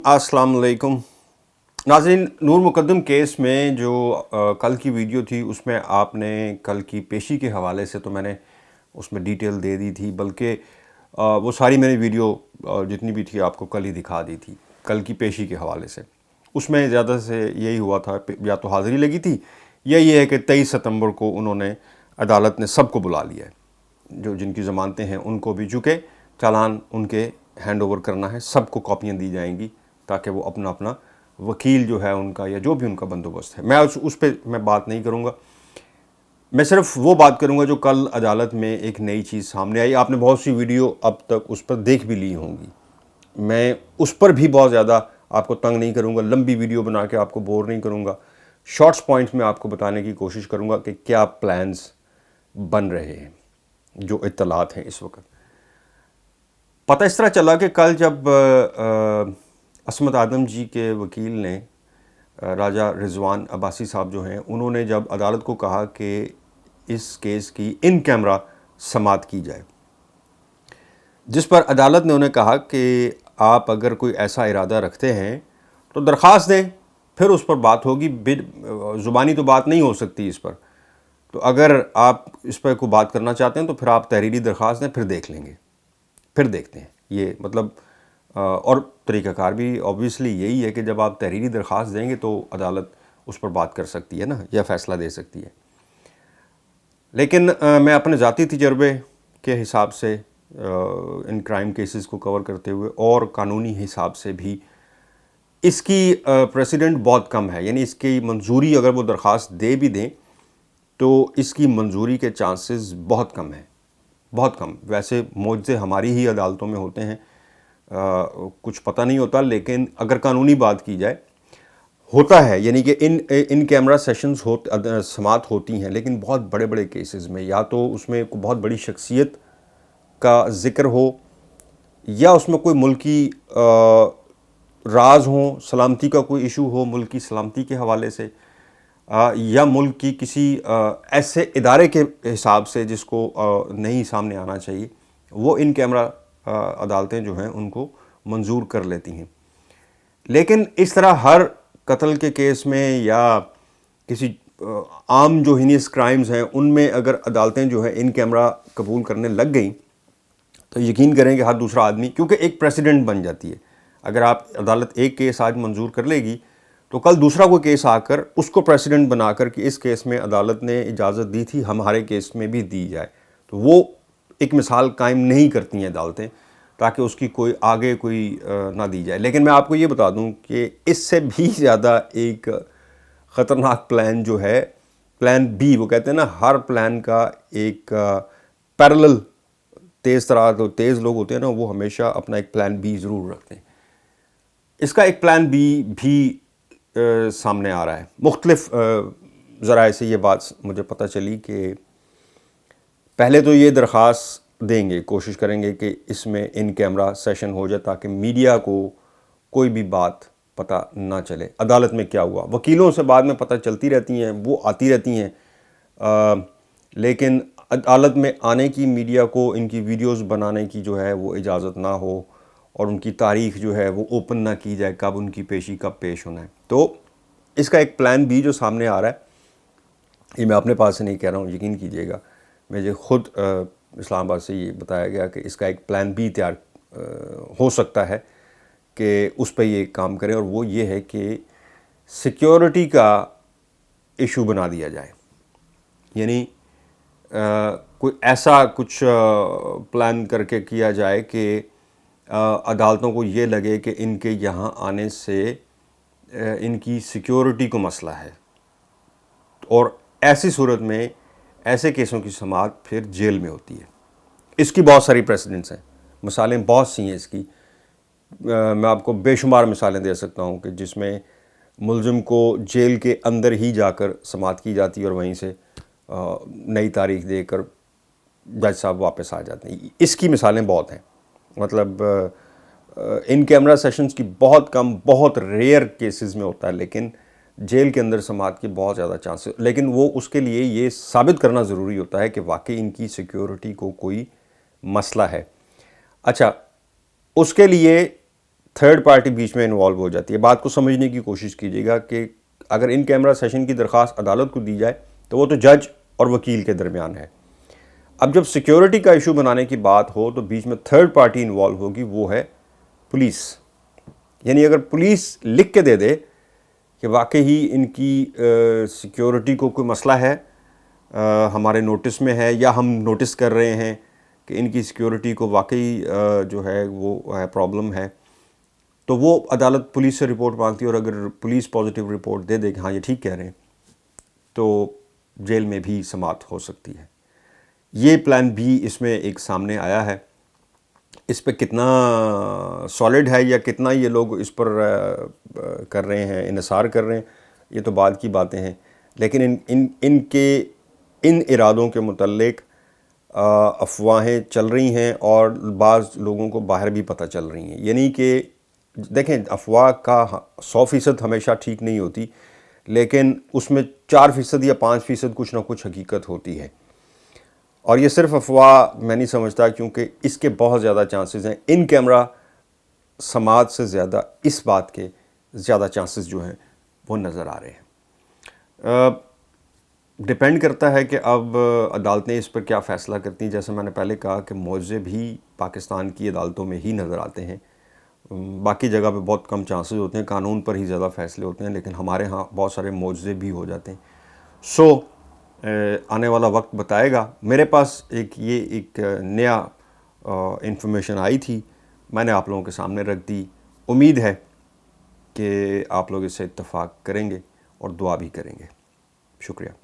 अस्सलाम वालेकुम नाज़रीन। नूर मुकद्दम केस में जो कल की वीडियो थी उसमें आपने कल की पेशी के हवाले से तो मैंने उसमें डिटेल दे दी थी, बल्कि वो सारी मैंने वीडियो जितनी भी थी आपको कल ही दिखा दी थी कल की पेशी के हवाले से। उसमें ज़्यादा से यही हुआ था, या तो हाज़िरी लगी थी या ये है कि 23 सितंबर को उन्होंने अदालत ने सबको बुला लिया है, जो जिनकी ज़मानतें हैं उनको भी, चूँकि चालान उनके हैंड ओवर करना है, सबको कॉपियाँ दी जाएंगी ताकि वो अपना अपना वकील जो है उनका या जो भी उनका बंदोबस्त है, मैं उस पर मैं बात नहीं करूँगा। मैं सिर्फ वो बात करूँगा जो कल अदालत में एक नई चीज़ सामने आई। आपने बहुत सी वीडियो अब तक उस पर देख भी ली होंगी, मैं उस पर भी बहुत ज़्यादा आपको तंग नहीं करूँगा, लंबी वीडियो बना के आपको बोर नहीं करूँगा। शॉर्ट्स पॉइंट्स में आपको बताने की कोशिश करूँगा कि क्या प्लान्स बन रहे हैं, जो इत्तलात हैं इस वक्त। पता इस तरह चला कि कल जब असमत आदम जी के वकील ने राजा रिजवान अब्बासी साहब जो हैं, उन्होंने जब अदालत को कहा कि इस केस की इन कैमरा समाअत की जाए, जिस पर अदालत ने उन्हें कहा कि आप अगर कोई ऐसा इरादा रखते हैं तो दरख्वास्त दें, फिर उस पर बात होगी, ज़ुबानी तो बात नहीं हो सकती इस पर। तो अगर आप इस पर कोई बात करना चाहते हैं तो फिर आप तहरीरी दरख्वास्त दें, फिर देख लेंगे, फिर देखते हैं। ये मतलब और तरीक़ाकार भी ऑब्वियसली यही है कि जब आप तहरीरी दरख्वास्त देंगे तो अदालत उस पर बात कर सकती है ना, या फ़ैसला दे सकती है। लेकिन मैं अपने ज़ाती तजर्बे के हिसाब से इन क्राइम केसेस को कवर करते हुए और कानूनी हिसाब से भी इसकी प्रेसिडेंट बहुत कम है, यानी इसकी मंजूरी अगर वो दरख्वास्त दे भी दें तो इसकी मंजूरी के चांसेस बहुत कम हैं, बहुत कम। वैसे मुआवजे हमारी ही अदालतों में होते हैं, कुछ पता नहीं होता, लेकिन अगर कानूनी बात की जाए होता है, यानी कि इन कैमरा सेशंस समाअत होती हैं, लेकिन बहुत बड़े बड़े केसेस में या तो उसमें बहुत बड़ी शख्सियत का ज़िक्र हो, या उसमें कोई मुल्की राज हो, सलामती का कोई इशू हो मुल्क की सलामती के हवाले से, या मुल्क की किसी ऐसे इदारे के हिसाब से जिसको नहीं सामने आना चाहिए, वो इन कैमरा अदालतें जो हैं उनको मंजूर कर लेती हैं। लेकिन इस तरह हर कत्ल के केस में या किसी आम जो हीनियस क्राइम्स हैं उनमें अगर अदालतें जो हैं इन कैमरा कबूल करने लग गई तो यकीन करें कि हर दूसरा आदमी, क्योंकि एक प्रेसिडेंट बन जाती है, अगर आप अदालत एक केस आज मंजूर कर लेगी तो कल दूसरा कोई केस आकर उसको प्रेसिडेंट बनाकर कि इस केस में अदालत ने इजाज़त दी थी, हमारे केस में भी दी जाए, तो वो एक मिसाल कायम नहीं करती हैं अदालतें, ताकि उसकी कोई आगे कोई ना दी जाए। लेकिन मैं आपको ये बता दूं कि इससे भी ज़्यादा एक ख़तरनाक प्लान जो है, प्लान बी, वो कहते हैं ना हर प्लान का एक पैरेलल, तेज़ लोग होते हैं ना, वो हमेशा अपना एक प्लान बी ज़रूर रखते हैं। इसका एक प्लान बी भी सामने आ रहा है। मुख्तलिफ ज़राए से ये बात मुझे पता चली कि पहले तो ये दरख्वास्त देंगे, कोशिश करेंगे कि इसमें इन कैमरा सेशन हो जाए ताकि मीडिया को कोई भी बात पता ना चले अदालत में क्या हुआ। वकीलों से बाद में पता चलती रहती हैं, वो आती रहती हैं, लेकिन अदालत में आने की, मीडिया को इनकी वीडियोस बनाने की जो है वो इजाज़त ना हो, और उनकी तारीख़ जो है वो ओपन ना की जाए, कब उनकी पेशी कब पेश होना है। तो इसका एक प्लान बी जो सामने आ रहा है, ये मैं अपने पास से नहीं कह रहा हूँ, यकीन कीजिएगा, मुझे ख़ुद इस्लामाबाद से ये बताया गया कि इसका एक प्लान बी तैयार हो सकता है कि उस पर ये काम करें, और वो ये है कि सिक्योरिटी का इशू बना दिया जाए, यानी कोई ऐसा कुछ प्लान करके किया जाए कि अदालतों को ये लगे कि इनके यहाँ आने से इनकी सिक्योरिटी को मसला है, और ऐसी सूरत में ऐसे केसों की समाअत फिर जेल में होती है। इसकी बहुत सारी प्रेसिडेंट्स हैं, मिसालें बहुत सी हैं इसकी, मैं आपको बेशुमार मिसालें दे सकता हूँ कि जिसमें मुलजिम को जेल के अंदर ही जाकर समाअत की जाती है और वहीं से नई तारीख देकर जज साहब वापस आ जाते हैं। इसकी मिसालें बहुत हैं, मतलब इन कैमरा सेशंस की बहुत कम, बहुत रेयर केसेस में होता है, लेकिन जेल के अंदर समाअत के बहुत ज़्यादा चांसेस, लेकिन वो उसके लिए ये साबित करना ज़रूरी होता है कि वाकई इनकी सिक्योरिटी को कोई मसला है। अच्छा, उसके लिए تھرڈ پارٹی بیچ میں انوالو ہو جاتی ہے. بات کو سمجھنے کی کوشش کیجیے گا کہ اگر ان کیمرہ سیشن کی درخواست عدالت کو دی جائے تو وہ تو جج اور وکیل کے درمیان ہے. اب جب سیکیورٹی کا ایشو بنانے کی بات ہو تو بیچ میں تھرڈ پارٹی انوالو ہوگی، وہ ہے پولیس. یعنی اگر پولیس لکھ کے دے دے کہ واقعی ان کی سیکیورٹی کو کوئی مسئلہ ہے، ہمارے نوٹس میں ہے، یا ہم نوٹس کر رہے ہیں کہ ان کی سیکیورٹی کو واقعی جو ہے وہ ہے پرابلم ہے، تو وہ عدالت پولیس سے رپورٹ مانگتی ہے، اور اگر پولیس پازیٹیو رپورٹ دے دے کہ ہاں یہ ٹھیک کہہ رہے ہیں تو جیل میں بھی سماعت ہو سکتی ہے. یہ پلان بھی اس میں ایک سامنے آیا ہے. اس پہ کتنا سالڈ ہے یا کتنا یہ لوگ اس پر کر رہے ہیں، انحصار کر رہے ہیں، یہ تو بعد کی باتیں ہیں. لیکن ان ارادوں کے متعلق افواہیں چل رہی ہیں اور بعض لوگوں کو باہر بھی پتہ چل رہی ہیں. یعنی کہ دیکھیں، افواہ کا 100% ہمیشہ ٹھیک نہیں ہوتی، لیکن اس میں 4% یا 5% کچھ نہ کچھ حقیقت ہوتی ہے. اور یہ صرف افواہ میں نہیں سمجھتا، کیونکہ اس کے بہت زیادہ چانسز ہیں. ان کیمرہ سماعت سے زیادہ اس بات کے زیادہ چانسز جو ہیں وہ نظر آ رہے ہیں. ڈپینڈ کرتا ہے کہ اب عدالتیں اس پر کیا فیصلہ کرتی ہیں. جیسے میں نے پہلے کہا کہ معاوضے بھی پاکستان کی عدالتوں میں ہی نظر آتے ہیں، باقی جگہ پہ بہت کم چانسز ہوتے ہیں، قانون پر ہی زیادہ فیصلے ہوتے ہیں، لیکن ہمارے ہاں بہت سارے معاوضے بھی ہو جاتے ہیں. آنے والا وقت بتائے گا. میرے پاس ایک نیا انفارمیشن آئی تھی، میں نے آپ لوگوں کے سامنے رکھ دی. امید ہے کہ آپ لوگ اس سے اتفاق کریں گے اور دعا بھی کریں گے. شکریہ.